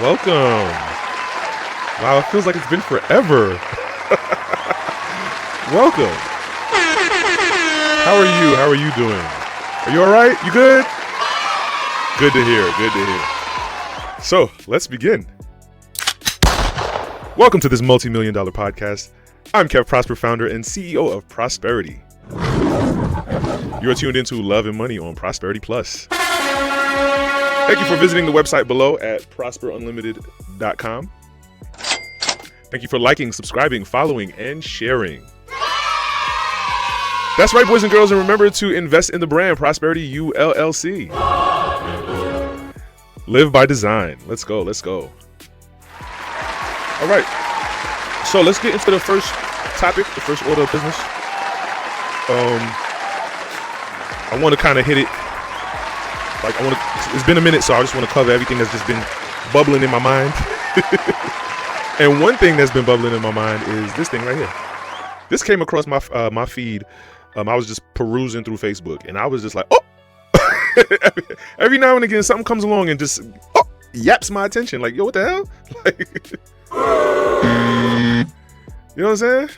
Welcome. Wow, it feels like it's been forever. Welcome. How are you? How are you doing? Are you all right? You good? Good to hear. Good to hear. So, let's begin. Welcome to this multi-million-dollar podcast. I'm Kev Prosper, founder and CEO of Prosperity. You are tuned into Love and Money on Prosperity Plus. Thank you for visiting the website below at prosperunlimited.com. Thank you for liking, subscribing, following, and sharing. That's right, boys and girls, and remember to invest in the brand Prosperity ULLC. Live by design. Let's go. Let's go. All right. So let's get into the first topic, the first order of business. I want to kind of hit it. It's been a minute, so I just want to cover everything that's just been bubbling in my mind. And one thing that's been bubbling in my mind is this thing right here. This came across my feed. I was just perusing through Facebook, and I was just like, oh! Every now and again, something comes along and just yaps my attention. Like, yo, what the hell? Like, you know what I'm saying?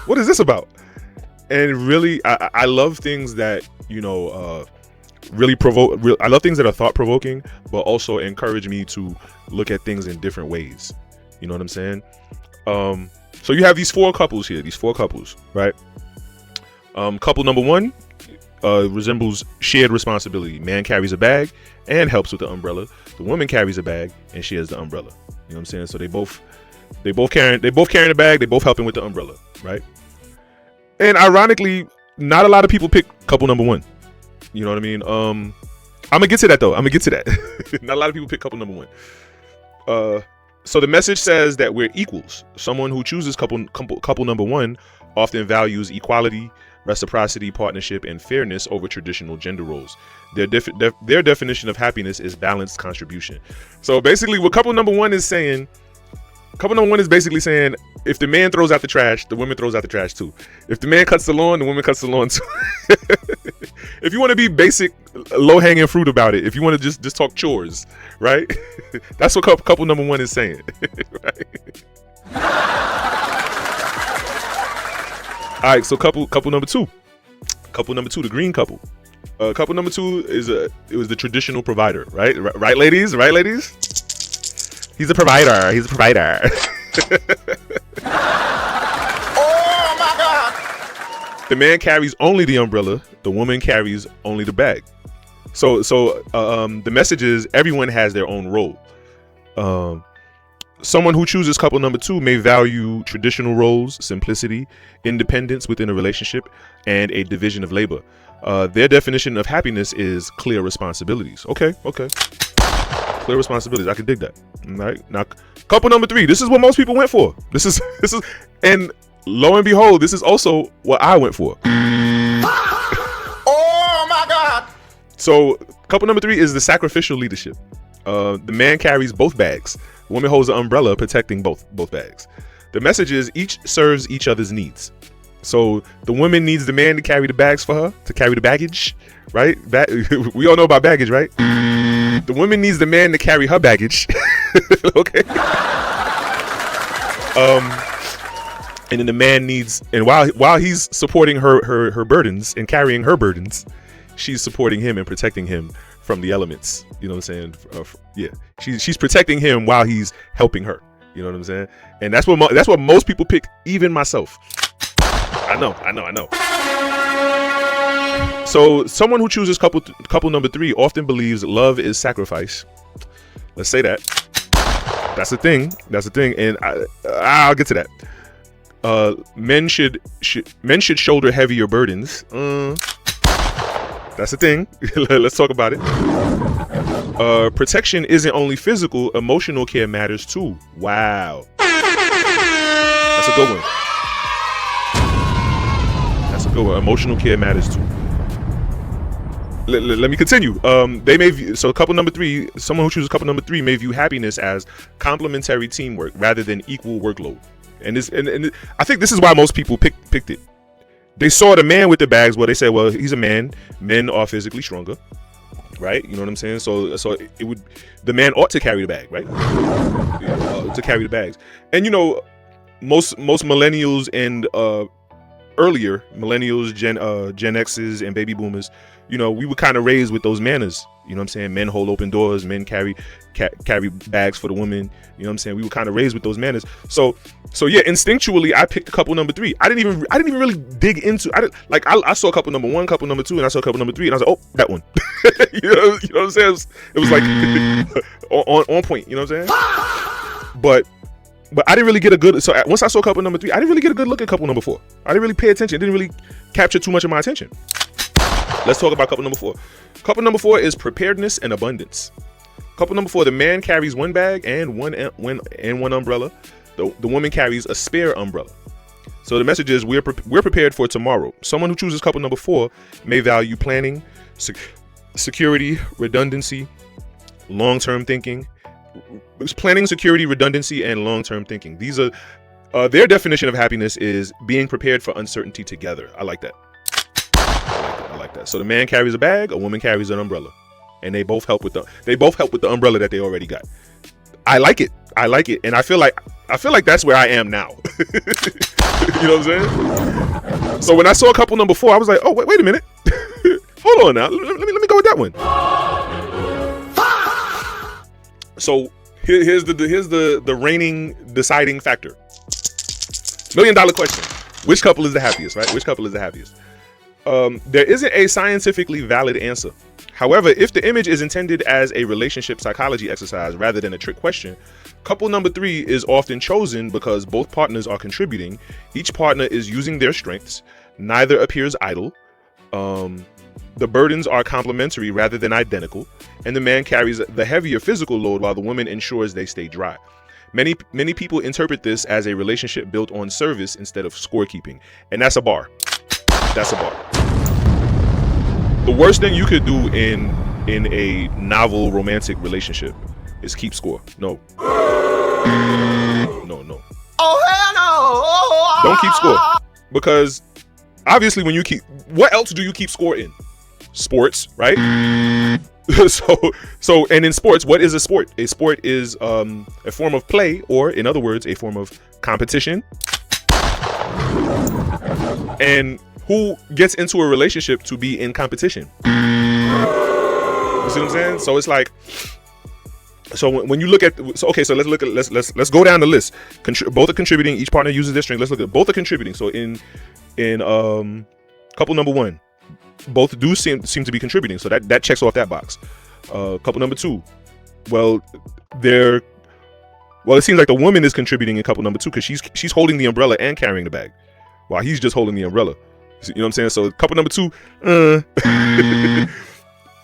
What is this about? And really, I love things that, really provoke. I love things that are thought provoking, but also encourage me to look at things in different ways. You know what I'm saying? So you have these four couples here. These four couples, right? Couple number one resembles shared responsibility. Man carries a bag and helps with the umbrella. The woman carries a bag and shares the umbrella. You know what I'm saying? So they both carrying the bag. They both helping with the umbrella, right? And ironically, not a lot of people pick couple number one. You know what I mean? I'm gonna get to that though. Not a lot of people pick couple number one. So the message says that we're equals. Someone who chooses couple number one often values equality, reciprocity, partnership, and fairness over traditional gender roles. Their definition of happiness is balanced contribution. So basically, what couple number one is saying. Couple number one is basically saying, if the man throws out the trash, the woman throws out the trash too. If the man cuts the lawn, the woman cuts the lawn too. If you want to be basic, low-hanging fruit about it, if you want to just talk chores, right? That's what couple number one is saying, right? All right, so couple number two. Couple number two, the green couple. Couple number two it was the traditional provider, right? Right, ladies? Right, ladies? He's a provider. Oh my God! The man carries only the umbrella. The woman carries only the bag. So the message is everyone has their own role. Someone who chooses couple number two may value traditional roles, simplicity, independence within a relationship, and a division of labor. Their definition of happiness is clear responsibilities. Okay. Clear responsibilities. I can dig that. All right. Now, couple number three. This is what most people went for. This is, and lo and behold, this is also what I went for. Oh my God! So, couple number three is the sacrificial leadership. The man carries both bags. The woman holds the umbrella, protecting both bags. The message is each serves each other's needs. So the woman needs the man to carry the bags for her, to carry the baggage, right? We all know about baggage, right? The woman needs the man to carry her baggage. Okay. And then the man needs, and while he's supporting her burdens and carrying her burdens, she's supporting him and protecting him from the elements. You know what I'm saying? Yeah. She's protecting him while he's helping her. You know what I'm saying? And that's what most people pick, even myself. I know. So someone who chooses couple number three often believes love is sacrifice. Let's say that. That's the thing. And I'll get to that. Men should shoulder heavier burdens. That's the thing. Let's talk about it. Protection isn't only physical, emotional care matters too. Wow. That's a good one. Emotional care matters too. Let me continue. They may view, so couple number three, someone who chooses couple number three may view happiness as complementary teamwork rather than equal workload. And I think this is why most people picked it. They saw the man with the bags. Well, they said, well, he's a man. Men are physically stronger, right? You know what I'm saying? So it would, the man ought to carry the bag, right? To carry the bags. And most millennials and earlier millennials, Gen X's and baby boomers, we were kind of raised with those manners. You know what I'm saying? Men hold open doors, men carry bags for the women. You know what I'm saying? We were kind of raised with those manners. So yeah, instinctually I picked couple number 3. I didn't even really dig into. I saw couple number 1, couple number 2, and I saw couple number 3, and I was like, oh, that one. you know what I'm saying? It was like on point. You know what I'm saying? But I didn't really get a good. So once I saw couple number 3, I didn't really get a good look at couple number 4. I didn't really pay attention. It didn't really capture too much of my attention. Let's talk about couple number 4. Couple number 4 is preparedness and abundance. Couple number 4, the man carries one bag and one umbrella. The woman carries a spare umbrella. So the message is we're prepared for tomorrow. Someone who chooses couple number 4 may value planning, security, redundancy, long-term thinking. Planning, security, redundancy, and long-term thinking. These are their definition of happiness is being prepared for uncertainty together. I like that. I like that. So the man carries a bag, a woman carries an umbrella, and they both help with the umbrella that they already got. I like it, and I feel like that's where I am now. You know what I'm saying? So when I saw couple number 4, I was like, oh wait a minute, hold on now, let me go with that one. So here's the reigning deciding factor. $1 million question: which couple is the happiest? Right? Which couple is the happiest? There isn't a scientifically valid answer. However, if the image is intended as a relationship psychology exercise rather than a trick question, couple number 3 is often chosen because both partners are contributing. Each partner is using their strengths. Neither appears idle. The burdens are complementary rather than identical, and the man carries the heavier physical load while the woman ensures they stay dry. Many people interpret this as a relationship built on service instead of scorekeeping, and that's a bar. That's a bar. The worst thing you could do in a novel romantic relationship is keep score. No. Oh, hell no! Don't keep score, because obviously when you keep, what else do you keep score in? Sports, right? so and in sports, what is a sport? A sport is a form of play, or in other words, a form of competition. And who gets into a relationship to be in competition? You see what I'm saying? So it's like, so when you look at, so let's go down the list. Both are contributing. Each partner uses their strength. Let's look at both are contributing. So in couple number 1, both do seem to be contributing. So that checks off that box. Couple number 2, it seems like the woman is contributing in couple number 2 because she's holding the umbrella and carrying the bag, while he's just holding the umbrella. You know what I'm saying? So couple number 2.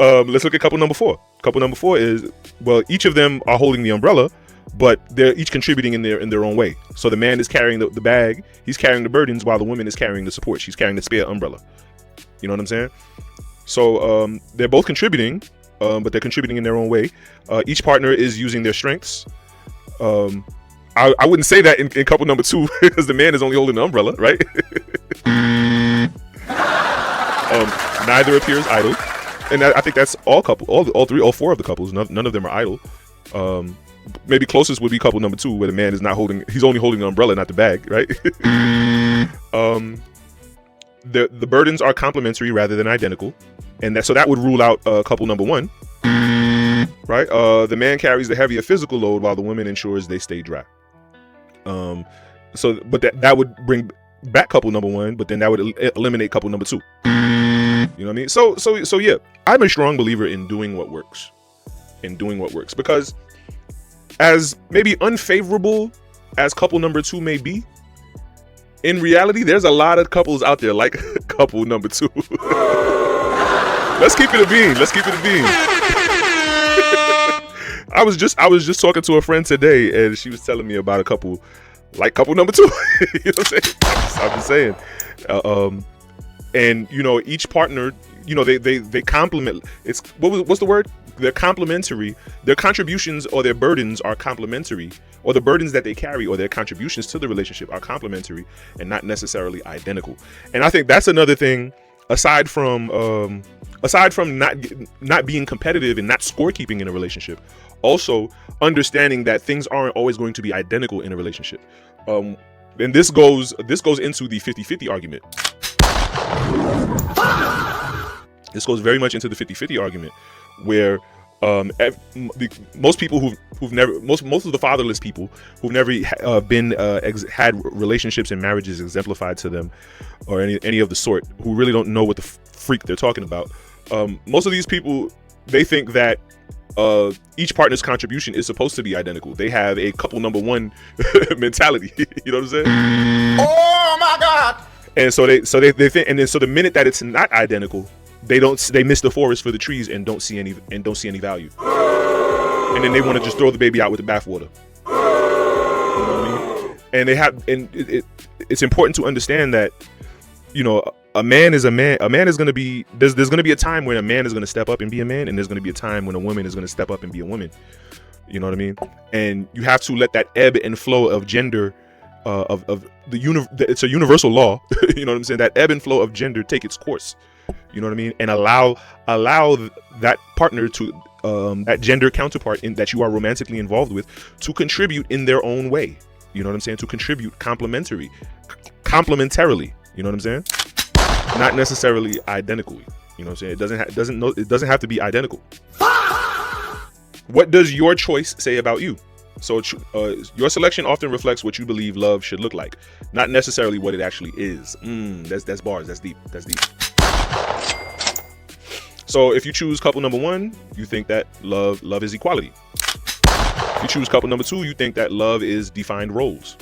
Let's look at couple number 4. Couple number 4 is, each of them are holding the umbrella, but they're each contributing in their own way. So the man is carrying the bag, he's carrying the burdens, while the woman is carrying the support. She's carrying the spare umbrella. You know what I'm saying? So they're both contributing, but they're contributing in their own way. Each partner is using their strengths. I wouldn't say that in couple number 2 because the man is only holding the umbrella, right? Neither appears idle, and I think that's all 4 of the couples. None of them are idle. Maybe closest would be couple number 2, where the man is not holding; he's only holding the umbrella, not the bag, right? The burdens are complementary rather than identical, and that would rule out couple number 1, right? The man carries the heavier physical load while the woman ensures they stay dry. But that would bring back couple number 1, but then that would eliminate couple number 2. You know what I mean? So yeah, I'm a strong believer in doing what works, because as maybe unfavorable as couple number 2 may be, in reality, there's a lot of couples out there like couple number 2. Let's keep it a bean. I was just talking to a friend today, and she was telling me about a couple like couple number 2. You know what I'm saying? I'm just saying. And each partner, they complement. It's what's the word? They're complementary. Their contributions or their burdens are complementary, or the burdens that they carry or their contributions to the relationship are complementary and not necessarily identical. And I think that's another thing aside from not being competitive and not scorekeeping in a relationship, also understanding that things aren't always going to be identical in a relationship. And this goes into the 50-50 argument. This goes very much into the 50-50 argument, where most people who've never, most of the fatherless people who've never had relationships and marriages exemplified to them, or any of the sort, who really don't know what the freak they're talking about. Most of these people, they think that each partner's contribution is supposed to be identical. They have a couple number one mentality. You know what I'm saying? Oh my God! And so they think, and then so the minute that it's not identical, they miss the forest for the trees and don't see any value. And then they want to just throw the baby out with the bathwater. You know what I mean? And it's important to understand that, you know, a man is a man. A man is going to be, there's going to be a time when a man is going to step up and be a man, and there's going to be a time when a woman is going to step up and be a woman. You know what I mean? And you have to let that ebb and flow of gender, it's a universal law. You know what I'm saying? That ebb and flow of gender take its course. You know what I mean? And allow that partner to, that gender counterpart that you are romantically involved with, to contribute in their own way. You know what I'm saying? To contribute complementarily. You know what I'm saying? Not necessarily identically. You know what I'm saying? It doesn't have to be identical. What does your choice say about you? So your selection often reflects what you believe love should look like, not necessarily what it actually is. That's bars. That's deep. So if you choose couple number one, you think that love is equality. If you choose couple number two, you think that love is defined roles.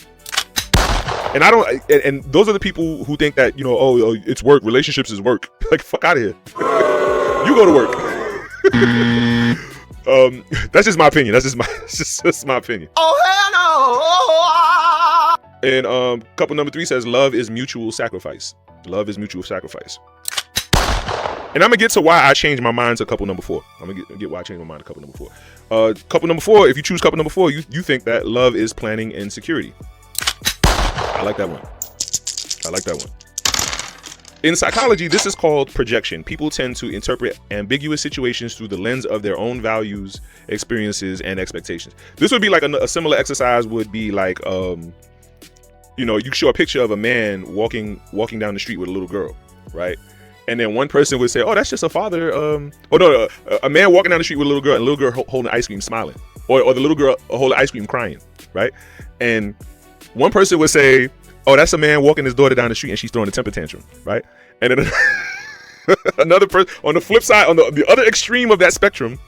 And and those are the people who think that, you know, oh, it's work, relationships is work. Like, fuck out of here. You go to work. That's just my opinion. That's just my opinion. Oh hell no! And couple number three says love is mutual sacrifice. Love is mutual sacrifice. And I'm gonna get to why I changed my mind to couple number four. I'm gonna get why I changed my mind to couple number four. Couple number four, if you choose couple number four, you think that love is planning and security. I like that one. In psychology, this is called projection. People tend to interpret ambiguous situations through the lens of their own values, experiences, and expectations. This would be like a similar exercise would be like, you know, you show a picture of a man walking down the street with a little girl, right? And then one person would say, oh, that's just a father. A man walking down the street with a little girl, and a little girl holding ice cream smiling. Or the little girl holding ice cream crying, right? And one person would say, oh, that's a man walking his daughter down the street and she's throwing a temper tantrum, right? And then another person, on the flip side, on the other extreme of that spectrum,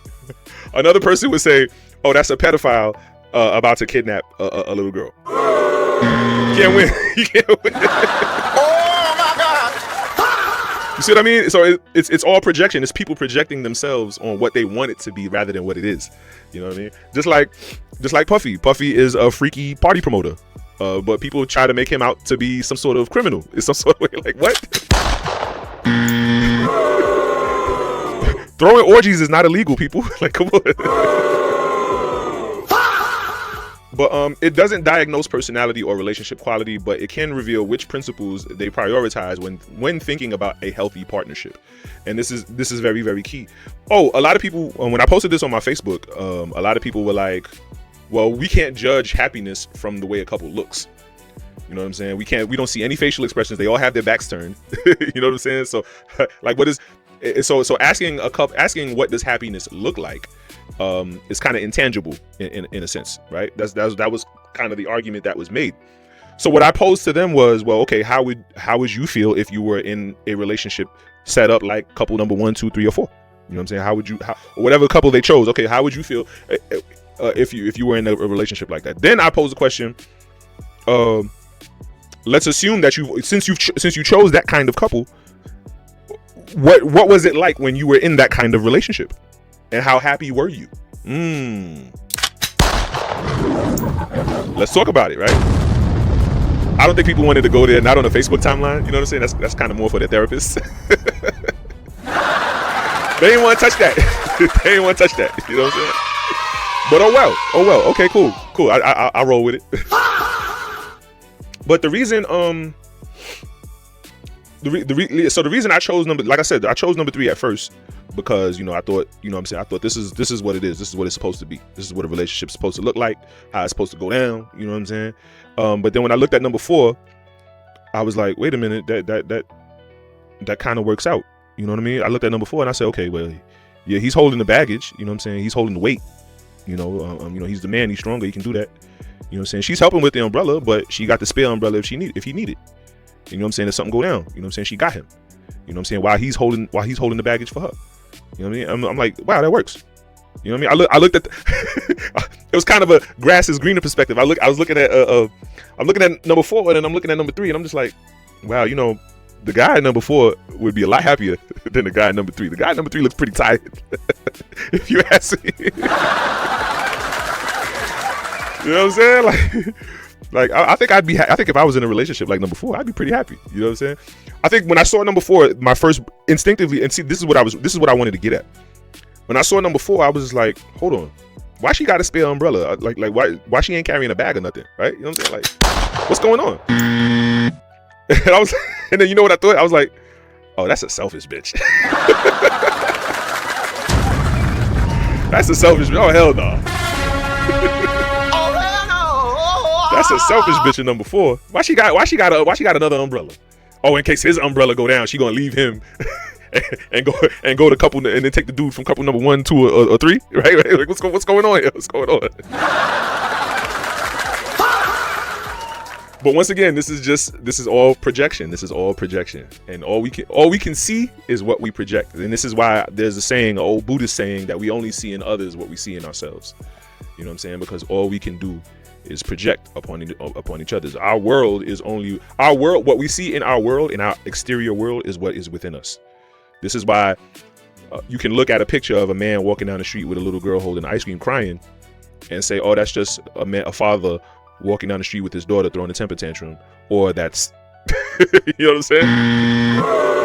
another person would say, oh, that's a pedophile about to kidnap a little girl. You can't win. You can't win. Oh my God! You see what I mean? So it's all projection. It's people projecting themselves on what they want it to be rather than what it is. You know what I mean? Just like Puffy. Puffy is a freaky party promoter. But people try to make him out to be some sort of criminal. It's some sort of way, like, what? Throwing orgies is not illegal, people. Like, come on. But it doesn't diagnose personality or relationship quality, but it can reveal which principles they prioritize when thinking about a healthy partnership. And this is very, very key. Oh, a lot of people, when I posted this on my Facebook, a lot of people were like, well, we can't judge happiness from the way a couple looks. You know what I'm saying? We don't see any facial expressions. They all have their backs turned. You know what I'm saying? So like, so asking what does happiness look like is kind of intangible in a sense, right? That was kind of the argument that was made. So what I posed to them was, well, okay, how would you feel if you were in a relationship set up like couple number 1, 2, 3, or 4? You know what I'm saying? Whatever couple they chose, okay, how would you feel if you were in a relationship like that? Then I posed the question, let's assume that since you chose that kind of couple, what was it like when you were in that kind of relationship, and how happy were you? Let's talk about it, right? I don't think people wanted to go there, not on the Facebook timeline. You know what I'm saying? That's kind of more for their therapists. They didn't want to touch that. They didn't want to touch that. You know what I'm saying? But oh well. Okay, cool. I roll with it. But the reason So the reason I chose like I said, I chose number 3 at first because I thought, what I'm saying, I thought this is what it is. This is what it's supposed to be. This is what a relationship's supposed to look like, how it's supposed to go down. You know what I'm saying? But then when I looked at number 4, I was like, wait a minute, that kind of works out. You know what I mean? I looked at number 4 and I said, okay, well, yeah, he's holding the baggage. You know what I'm saying? He's holding the weight. He's the man. He's stronger. He can do that. You know what I'm saying? She's helping with the umbrella, but she got the spare umbrella if he need it. You know what I'm saying? If something go down, you know what I'm saying? She got him. You know what I'm saying? While he's holding the baggage for her. You know what I mean? I'm like, wow, that works. You know what I mean? I looked at it was kind of a grass is greener perspective. I was looking at I'm looking at number 4 and then I'm looking at number 3 and I'm just like, wow, the guy at number 4 would be a lot happier than the guy at number 3. The guy at number 3 looks pretty tired, if you ask me. You know what I'm saying? Like I think I think if I was in a relationship like number 4, I'd be pretty happy. You know what I'm saying? I think when I saw number 4, my first instinctively, and see, this is what I wanted to get at. When I saw number 4, I was just like, hold on, why she got a spare umbrella? Like why she ain't carrying a bag or nothing, right? You know what I'm saying? Like, what's going on? And then you know what I thought? I was like, oh, that's a selfish bitch. That's a selfish bitch. Oh, hell no. That's a selfish bitch in number 4. Why she got another umbrella? Oh, in case his umbrella go down, she gonna leave him and go to couple and then take the dude from couple number 1, 2, or 3, right? Like, what's going on here? What's going on? But once again, this is all projection. This is all projection, and all we can see is what we project. And this is why there's a saying, an old Buddhist saying, that we only see in others what we see in ourselves. You know what I'm saying? Because all we can do is project upon each other's. Our world. What we see in our world, in our exterior world, is what is within us. This is why you can look at a picture of a man walking down the street with a little girl holding ice cream crying and say, oh, that's just a father walking down the street with his daughter throwing a temper tantrum, or that's you know what I'm saying?